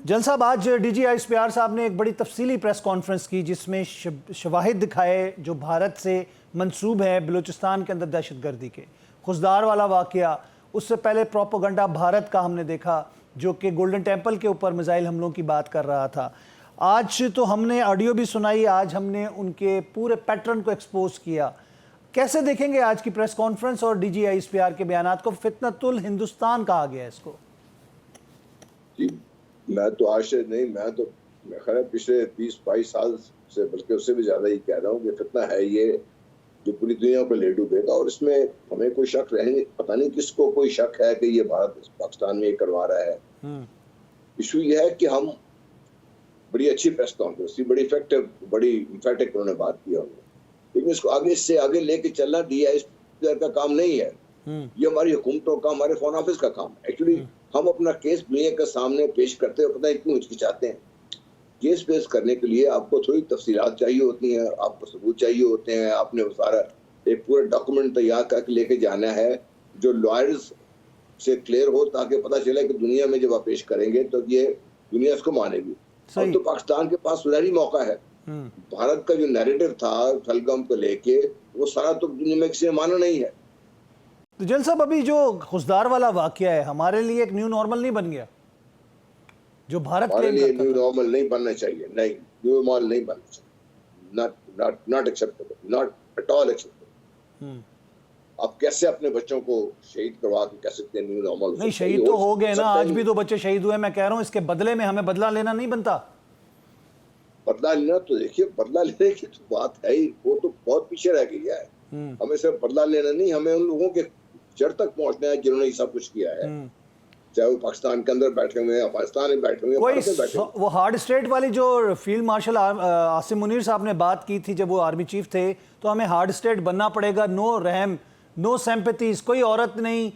जल साहब, आज DGI इश्तियार साहब ने एक बड़ी तफसीली प्रेस कॉन्फ्रेंस की जिसमें शवाहिद दिखाए जो भारत से मंसूब है बलूचिस्तान के अंदर दहशतगर्दी के। खुशदार वाला वाक़या, उससे पहले प्रोपोगंडा भारत का हमने देखा जो कि गोल्डन टेम्पल के ऊपर मिसाइल हमलों की बात कर रहा था। आज तो हमने ऑडियो भी सुनाई, आज हमने उनके पूरे पैटर्न को एक्सपोज किया। कैसे देखेंगे आज की प्रेस कॉन्फ्रेंस और DGI इश्तियार के बयानात को? फितनतुल हिंदुस्तान कहा गया इसको। मैं तो आज से नहीं, मैं तो खैर पिछले 20-22 साल से बल्कि उससे भी ज्यादा ही कह रहा हूँ कि फितना है ये जो पूरी दुनिया को ले डूबेगा। और इसमें हमें कोई शक रहे, पता नहीं किसको कोई शक है कि ये भारत पाकिस्तान में ये करवा रहा है। इशू ये है कि हम बड़ी अच्छी प्रेस कॉन्फ्रेंस थी, बड़ी इफेक्टिव, बड़ी इम्फेटिक उन्होंने बात किया उन्होंने, लेकिन इसको आगे इससे आगे लेके चलना DGI का काम नहीं है। ये हमारी हुकूमतों का, हमारे फॉरेन ऑफिस का काम है। एक्चुअली हम अपना केस दुनिया के सामने पेश करते हुए पता है क्यों हिचकिचाते हैं। केस पेश करने के लिए आपको थोड़ी तफसीलात चाहिए होती हैं, आपको सबूत चाहिए होते हैं, आपने वो सारा एक पूरा डॉक्यूमेंट तैयार करके लेके जाना है जो लॉयर्स से क्लियर हो, ताकि पता चले कि दुनिया में जब आप पेश करेंगे तो ये दुनिया इसको मानेगी। अब तो पाकिस्तान के पास सुनहरी मौका है। भारत का जो नैरेटिव था पहलगाम को लेके, वो सारा तो दुनिया में किसी ने माना नहीं है। तो जल साहब, अभी जो खुशदार वाला वाकया है हमारे लिए एक न्यू नॉर्मल नहीं बन गया जो भारत हमारे लिए न्यू नॉर्मल नहीं बनना चाहिए। नहीं, न्यू नॉर्मल नहीं बनना चाहिए। Not acceptable, not at all acceptable. आप कैसे अपने बच्चों को शहीद करवा के कह सकते हैं न्यू नॉर्मल? नहीं, शहीद तो हो गए ना, आज भी 2 बच्चे शहीद हुए। मैं कह रहा हूँ इसके बदले में हमें बदला लेना नहीं बनता। बदला लेना तो देखिए, बदला लेने की तो बात है ही, वो तो बहुत पीछे रह गई है। हमें सिर्फ बदला लेना नहीं, हमें उन लोगों के जड़ तक पहुंचना है जिन्होंने ये सब कुछ किया है, चाहे वो पाकिस्तान के अंदर बैठे हुए हैं, पाकिस्तान में बैठे हुए हैं। वो हार्ड स्टेट वाली जो फील्ड मार्शल आसिम मुनीर साहब ने बात की थी जब वो आर्मी चीफ थे, तो हमें हार्ड स्टेट बनना पड़ेगा, नो रहम, नो सिंपैथीज, कोई औरत नहीं,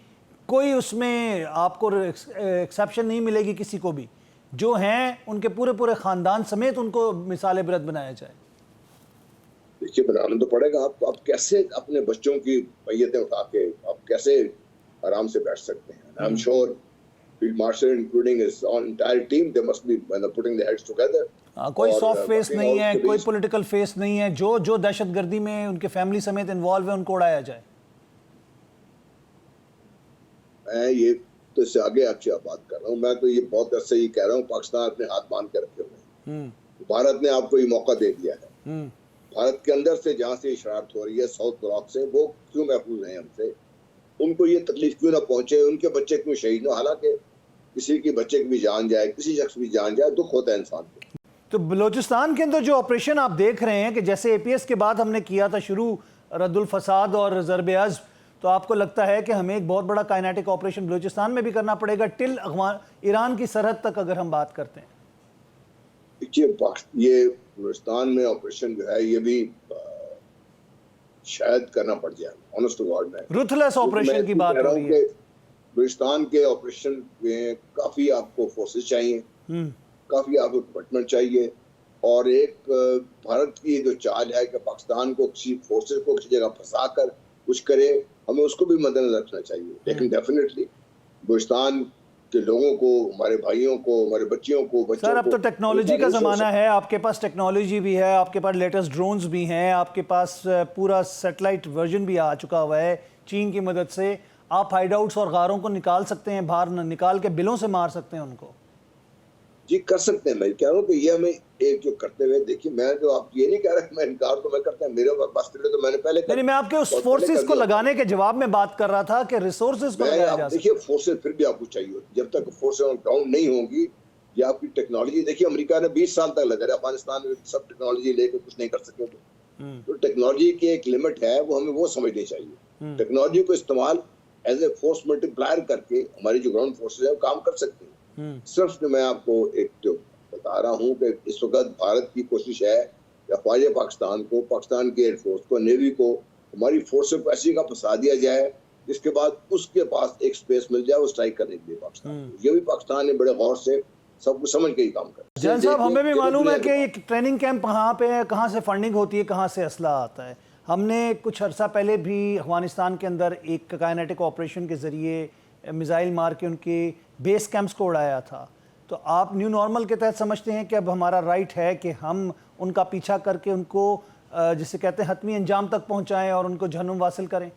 कोई उसमें आपको एक्सेप्शन नहीं मिलेगी किसी को भी, जो हैं उनके पूरे पूरे खानदान समेत उनको मिसाल इबरत बनाया जाए। देखिए, बनाना तो पड़ेगा। आप कैसे अपने बच्चों की मैयतें उठा के आप कैसे आराम से बैठ सकते हैं? I am sure field marshal including his entire team, they must be putting their heads together. कोई सॉफ्ट फेस नहीं है, कोई पॉलिटिकल फेस नहीं है, जो दहशतगर्दी में उनके फैमिली समेत इन्वॉल्व है उनको उड़ाया जाए। मैं ये तो इससे आगे आपसे बात कर रहा हूँ। मैं तो ये बहुत अर्से ही कह रहा हूँ, पाकिस्तान अपने हाथ बांध के रखे हुए हैं। भारत ने आपको ये मौका दे दिया है। भारत के अंदर से जहाँ से शरारत हो रही है साउथ ब्लॉक से, वो क्यों महफूज हैं हमसे? उनको ये तकलीफ क्यों ना पहुंचे? उनके बच्चे क्यों शहीद हो? हालांकि किसी की बच्चे की भी जान जाए, किसी शख्स की जान जाए, दुख होता है इंसान को। तो बलूचिस्तान के अंदर जो ऑपरेशन आप देख रहे हैं कि जैसे APS के बाद हमने किया था शुरू रद्दुल फसाद और ज़रब अज़्ब, तो आपको लगता है कि हमें एक बहुत बड़ा काइनेटिक ऑपरेशन बलूचिस्तान में भी करना पड़ेगा टिल ईरान की सरहद तक अगर हम बात करते हैं? देखिए, ये बलूचिस्तान में ऑपरेशन जो है ये भी शायद करना पड़ जाए। ऑनेस्ट टू गॉड, में रुथलेस ऑपरेशन की बात हो रही है। बलूचिस्तान के ऑपरेशन में काफी आपको फोर्सेस चाहिए, काफी आपको इक्विपमेंट चाहिए, और एक भारत की जो चाल है कि पाकिस्तान को किसी फोर्सेस को किसी जगह फंसा कर कुछ करे, हमें उसको भी मद्देनजर रखना चाहिए। लेकिन डेफिनेटली बलूचिस्तान के लोगों को, हमारे भाइयों को, हमारे बच्चियों को, सर, अब तो टेक्नोलॉजी का ज़माना है, आपके पास टेक्नोलॉजी भी है, आपके पास लेटेस्ट ड्रोन्स भी हैं, आपके पास पूरा सैटेलाइट वर्जन भी आ चुका हुआ है। चीन की मदद से आप हाइड आउट्स और गारों को निकाल सकते हैं, बाहर निकाल के बिलों से मार सकते हैं उनको। जी, कर सकते हैं। मैं कह रहा हूँ कि ये हमें एक जो करते हुए, देखिए मैं जो आप ये नहीं कह रहा मैं इनकार तो मैं करता है, मेरे पास तो मैंने पहले नहीं, मैं आपके उस फोर्सेस को लगाने के जवाब में बात कर रहा था कि रिसोर्सेज को लगाया जा सकता है। देखिए, फोर्सेस फिर भी आपको चाहिए होती, जब तक फोर्सेस ऑन ग्राउंड नहीं होंगी, ये आपकी टेक्नोलॉजी। देखिए, अमेरिका ने 20 साल तक लगा रहा, अफगानिस्तान में सब टेक्नोलॉजी लेकर कुछ नहीं कर सके। तो टेक्नोलॉजी की एक लिमिट है, वो हमें वो समझनी चाहिए। टेक्नोलॉजी को इस्तेमाल एज ए फोर्स मल्टीप्लायर करके हमारी जो ग्राउंड फोर्सेज है वो काम कर सकते हैं। सिर्फ मैं आपको एक जो बता रहा हूँ कि इस वक्त भारत की कोशिश है कि अफवाज पाकिस्तान को, पाकिस्तान के एयरफोर्स को, नेवी को, हमारी फोर्सेस को ऐसी का फंसा दिया जाए जिसके बाद उसके पास एक स्पेस मिल जाए वो स्ट्राइक करने के लिए पाकिस्तान। ये भी पाकिस्तान ने बड़े गौर से सब कुछ समझ के ही काम कर। जैन साहब, हमें भी मालूम है कि ये ट्रेनिंग कैंप कहाँ पे है, कहाँ से फंडिंग होती है, कहाँ से असला आता है। हमने कुछ अर्सा पहले भी अफगानिस्तान के अंदर एक काइनेटिक ऑपरेशन के ज़रिए मिसाइल मार के उनके बेस कैंप्स को उड़ाया था। تو آپ نیو نارمل کے تحت سمجھتے ہیں کہ اب ہمارا رائٹ ہے کہ ہم ان کا پیچھا کر کے ان کو جسے کہتے ہیں حتمی انجام تک پہنچائیں اور ان کو جہنم واصل کریں؟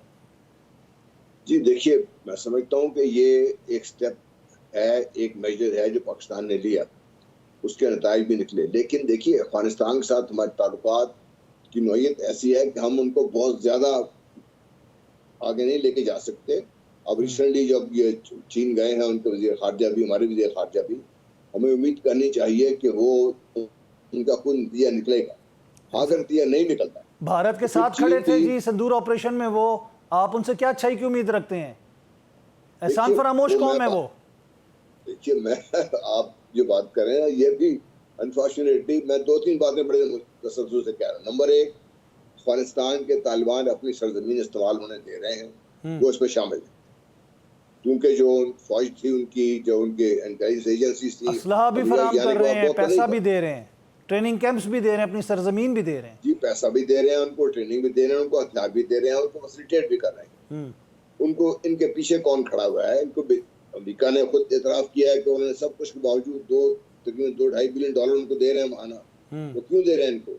جی دیکھیے، میں سمجھتا ہوں کہ یہ ایک سٹیپ ہے، ایک میجر ہے جو پاکستان نے لیا، اس کے نتائج بھی نکلے. لیکن دیکھیے افغانستان کے ساتھ ہمارے تعلقات کی نوعیت ایسی ہے کہ ہم ان کو بہت زیادہ آگے نہیں لے کے جا سکتے. اب ریسنٹلی جب یہ چین گئے ہیں ان کے وزیر خارجہ بھی، ہمارے وزیر خارجہ بھی، ہمیں امید کرنی چاہیے کہ وہ ان کا کوئی نتیجہ نکلے گا. اگر نتیجہ نہیں نکلتا، بھارت کے ساتھ کھڑے تھے جی سندور آپریشن میں، وہ آپ ان سے کیا اچھائی کی امید رکھتے ہیں؟ احسان فراموش قوم ہے وہ. دیکھیے میں آپ جو بات کر رہے ہیں یہ بھی انفارچونیٹلی میں 2-3 باتیں بڑے تسلسل سے کہہ رہا ہوں. نمبر 1، افغانستان کے طالبان اپنی سرزمین استعمال ہونے دے رہے ہیں، وہ اس میں شامل ہیں، کیونکہ جو فوج تھی ان کی، جو ان کے انٹیلیجنس ایجنسیز تھی، اسلحہ بھی فراہم کر رہے ہیں، پیسہ بھی دے رہے ہیں، ٹریننگ کیمپس بھی دے رہے ہیں، اپنی سرزمین بھی دے رہے ہیں. جی پیسہ بھی دے رہے ہیں ان کو، ٹریننگ بھی دے رہے ہیں ان کو، ہتھیار بھی دے رہے ہیں ان کو، فیسیلیٹیٹ بھی کر رہے ہیں. ان کو ان کے پیچھے کون کھڑا ہوا ہے؟ ان کو امریکہ نے خود اعتراف کیا ہے کہ انہوں نے سب کچھ کے باوجود تقریباً $2.5 بلین ان کو دے رہے ہیں ماہانہ. وہ کیوں دے رہے ہیں ان کو؟